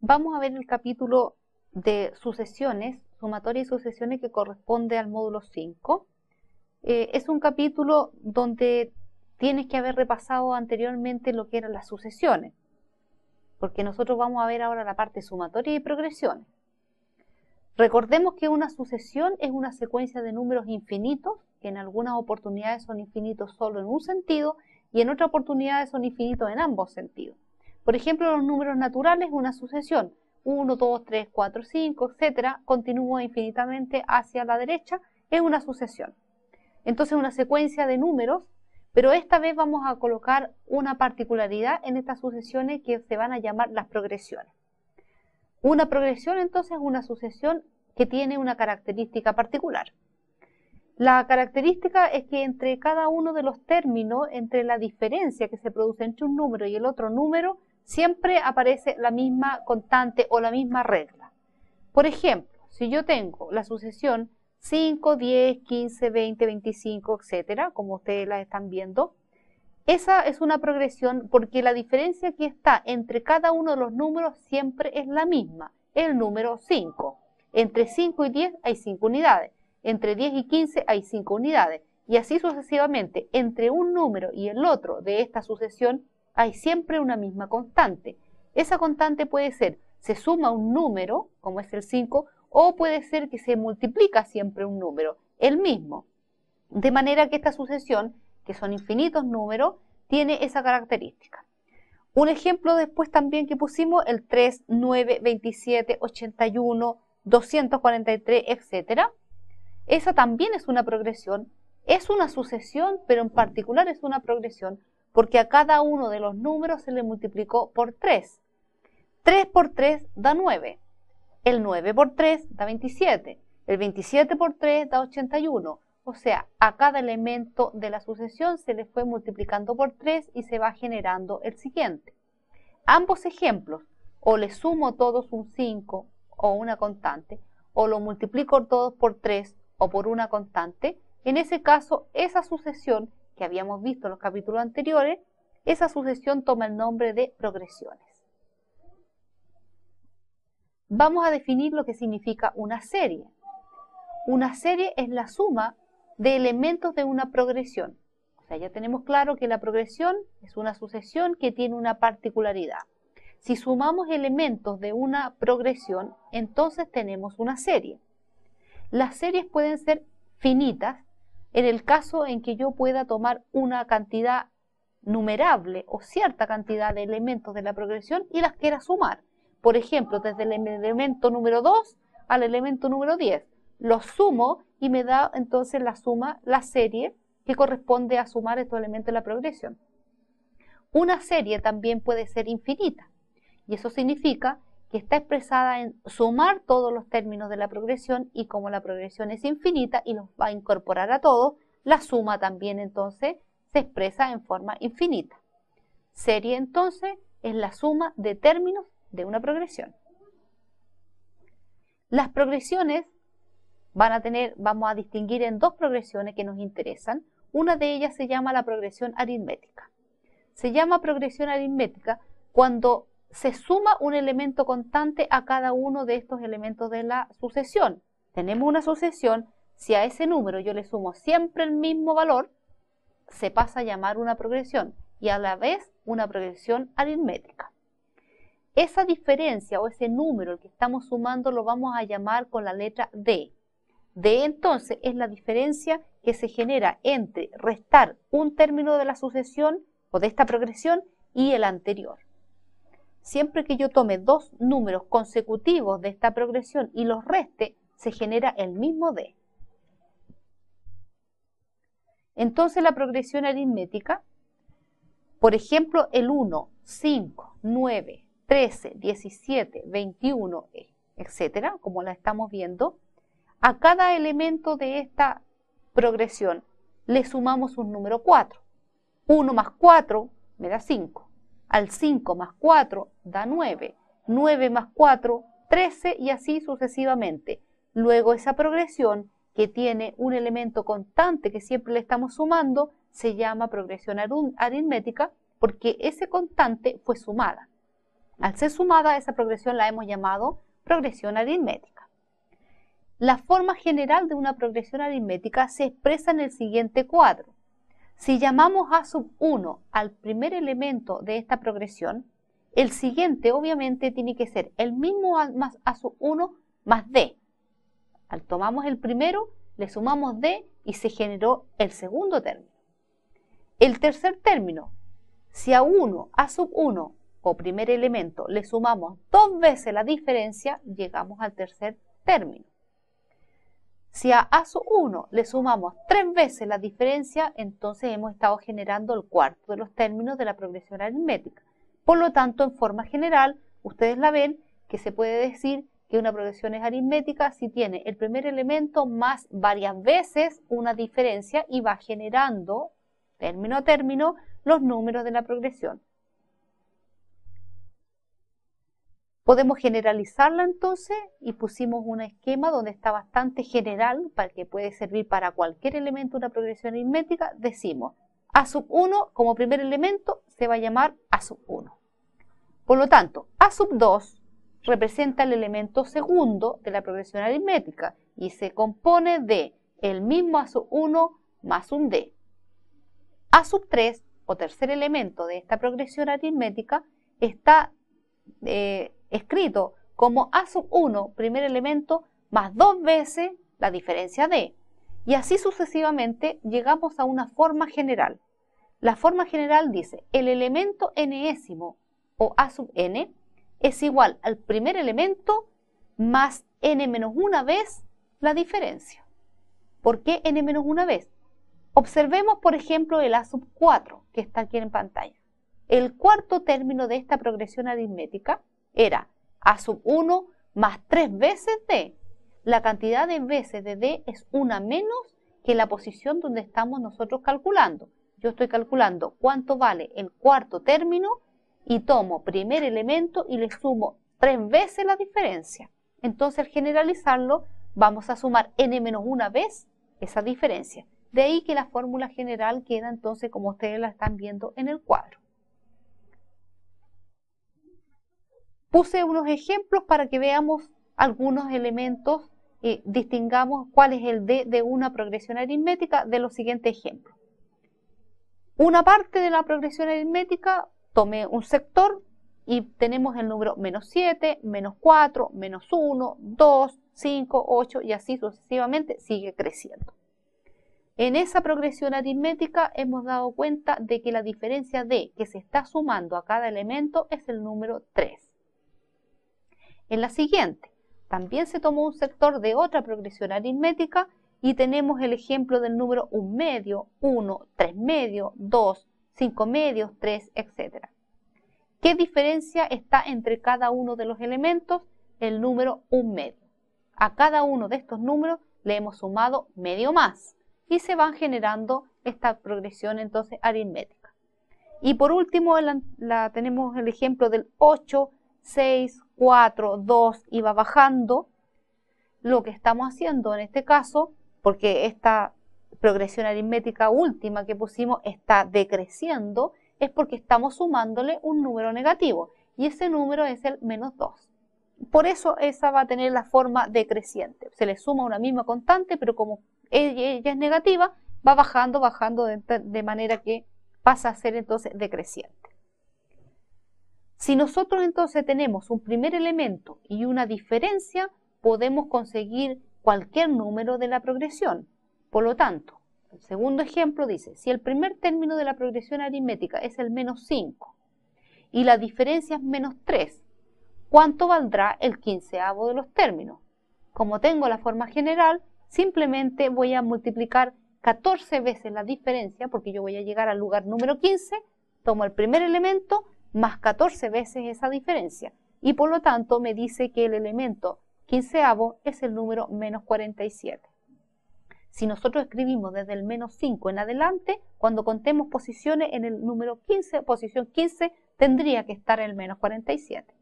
vamos a ver el capítulo de sucesiones, sumatoria y sucesiones, que corresponde al módulo 5. Es un capítulo donde tienes que haber repasado anteriormente lo que eran las sucesiones, porque nosotros vamos a ver ahora la parte sumatoria y progresiones. Recordemos que una sucesión es una secuencia de números infinitos, que en algunas oportunidades son infinitos solo en un sentido y en otras oportunidades son infinitos en ambos sentidos. Por ejemplo, los números naturales, una sucesión, 1, 2, 3, 4, 5, etcétera, continúa infinitamente hacia la derecha, es una sucesión. Entonces, una secuencia de números, pero esta vez vamos a colocar una particularidad en estas sucesiones que se van a llamar las progresiones. Una progresión, entonces, es una sucesión que tiene una característica particular. La característica es que entre cada uno de los términos, entre la diferencia que se produce entre un número y el otro número, siempre aparece la misma constante o la misma regla. Por ejemplo, si yo tengo la sucesión 5, 10, 15, 20, 25, etcétera, como ustedes la están viendo, esa es una progresión porque la diferencia que está entre cada uno de los números siempre es la misma, el número 5. Entre 5 y 10 hay 5 unidades, entre 10 y 15 hay 5 unidades, y así sucesivamente. Entre un número y el otro de esta sucesión hay siempre una misma constante. Esa constante puede ser, se suma un número, como es el 5, o puede ser que se multiplica siempre un número, el mismo. De manera que esta sucesión, que son infinitos números, tiene esa característica. Un ejemplo después también que pusimos, el 3, 9, 27, 81, 243, etcétera. Esa también es una progresión, es una sucesión, pero en particular es una progresión porque a cada uno de los números se le multiplicó por 3. 3 por 3 da 9, el 9 por 3 da 27, el 27 por 3 da 81. O sea, a cada elemento de la sucesión se le fue multiplicando por 3 y se va generando el siguiente. Ambos ejemplos, o le sumo todos un 5 o una constante, o lo multiplico todos por 3 o por una constante. En ese caso, esa sucesión que habíamos visto en los capítulos anteriores, esa sucesión toma el nombre de progresiones. Vamos a definir lo que significa una serie. Una serie es la suma de elementos de una progresión. O sea, ya tenemos claro que la progresión es una sucesión que tiene una particularidad. Si sumamos elementos de una progresión, entonces tenemos una serie. Las series pueden ser finitas en el caso en que yo pueda tomar una cantidad numerable o cierta cantidad de elementos de la progresión y las quiera sumar. Por ejemplo, desde el elemento número 2 al elemento número 10. Los sumo y me da entonces la suma, la serie que corresponde a sumar estos elementos de la progresión. Una serie también puede ser infinita y eso significa que está expresada en sumar todos los términos de la progresión, y como la progresión es infinita y los va a incorporar a todos, la suma también entonces se expresa en forma infinita. Serie entonces es la suma de términos de una progresión. Las progresiones vamos a distinguir en dos progresiones que nos interesan. Una de ellas se llama la progresión aritmética. Se llama progresión aritmética cuando se suma un elemento constante a cada uno de estos elementos de la sucesión. Tenemos una sucesión, si a ese número yo le sumo siempre el mismo valor, se pasa a llamar una progresión y a la vez una progresión aritmética. Esa diferencia o ese número el que estamos sumando lo vamos a llamar con la letra D. D entonces es la diferencia que se genera entre restar un término de la sucesión o de esta progresión y el anterior. Siempre que yo tome dos números consecutivos de esta progresión y los reste, se genera el mismo D. Entonces la progresión aritmética, por ejemplo, el 1, 5, 9, 13, 17, 21, etcétera, como la estamos viendo, a cada elemento de esta progresión le sumamos un número 4. 1 más 4 me da 5. Al 5 más 4 da 9. 9 más 4, 13 y así sucesivamente. Luego esa progresión que tiene un elemento constante que siempre le estamos sumando se llama progresión aritmética porque ese constante fue sumada. Al ser sumada, esa progresión la hemos llamado progresión aritmética. La forma general de una progresión aritmética se expresa en el siguiente cuadro. Si llamamos a sub 1 al primer elemento de esta progresión, el siguiente obviamente tiene que ser el mismo más a sub 1 más d. Al tomamos el primero, le sumamos d y se generó el segundo término. El tercer término, si a 1, a sub 1 o primer elemento le sumamos 2 veces la diferencia, llegamos al tercer término. Si a sub 1 le sumamos 3 veces la diferencia, entonces hemos estado generando el cuarto de los términos de la progresión aritmética. Por lo tanto, en forma general, ustedes la ven que se puede decir que una progresión es aritmética si tiene el primer elemento más varias veces una diferencia y va generando, término a término, los números de la progresión. Podemos generalizarla entonces y pusimos un esquema donde está bastante general para que puede servir para cualquier elemento de una progresión aritmética. Decimos a sub 1 como primer elemento se va a llamar a sub 1. Por lo tanto, a sub 2 representa el elemento segundo de la progresión aritmética y se compone de el mismo a sub 1 más un d. A sub 3 o tercer elemento de esta progresión aritmética está escrito como a sub 1, primer elemento, más 2 veces la diferencia d. Y así sucesivamente llegamos a una forma general. La forma general dice, el elemento enésimo o a sub n es igual al primer elemento más n menos una vez la diferencia. ¿Por qué n menos una vez? Observemos, por ejemplo, el a sub 4 que está aquí en pantalla. El cuarto término de esta progresión aritmética era a sub 1 más 3 veces d. La cantidad de veces de d es una menos que la posición donde estamos nosotros calculando. Yo estoy calculando cuánto vale el cuarto término y tomo primer elemento y le sumo 3 veces la diferencia. Entonces, al generalizarlo, vamos a sumar n menos una vez esa diferencia. De ahí que la fórmula general queda entonces como ustedes la están viendo en el cuadro. Puse unos ejemplos para que veamos algunos elementos y distingamos cuál es el d de una progresión aritmética de los siguientes ejemplos. Una parte de la progresión aritmética, tomé un sector y tenemos el número menos 7, menos 4, menos 1, 2, 5, 8 y así sucesivamente sigue creciendo. En esa progresión aritmética hemos dado cuenta de que la diferencia d que se está sumando a cada elemento es el número 3. En la siguiente, también se tomó un sector de otra progresión aritmética y tenemos el ejemplo del número 1 medio, 1, 3 medios, 2, 5 medios, 3, etc. ¿Qué diferencia está entre cada uno de los elementos? El número 1 medio. A cada uno de estos números le hemos sumado medio más y se van generando esta progresión entonces aritmética. Y por último tenemos el ejemplo del 8, 6, 4, 2 y va bajando. Lo que estamos haciendo en este caso, porque esta progresión aritmética última que pusimos está decreciendo, es porque estamos sumándole un número negativo y ese número es el menos 2. Por eso esa va a tener la forma decreciente. Se le suma una misma constante, pero como ella es negativa, va bajando de manera que pasa a ser entonces decreciente. Si nosotros entonces tenemos un primer elemento y una diferencia, podemos conseguir cualquier número de la progresión. Por lo tanto, el segundo ejemplo dice, si el primer término de la progresión aritmética es el menos 5 y la diferencia es menos 3, ¿cuánto valdrá el quinceavo de los términos? Como tengo la forma general, simplemente voy a multiplicar 14 veces la diferencia, porque yo voy a llegar al lugar número 15, tomo el primer elemento, más 14 veces esa diferencia y por lo tanto me dice que el elemento quinceavo es el número menos 47. Si nosotros escribimos desde el menos 5 en adelante, cuando contemos posiciones en el número 15, posición 15, tendría que estar en el menos 47.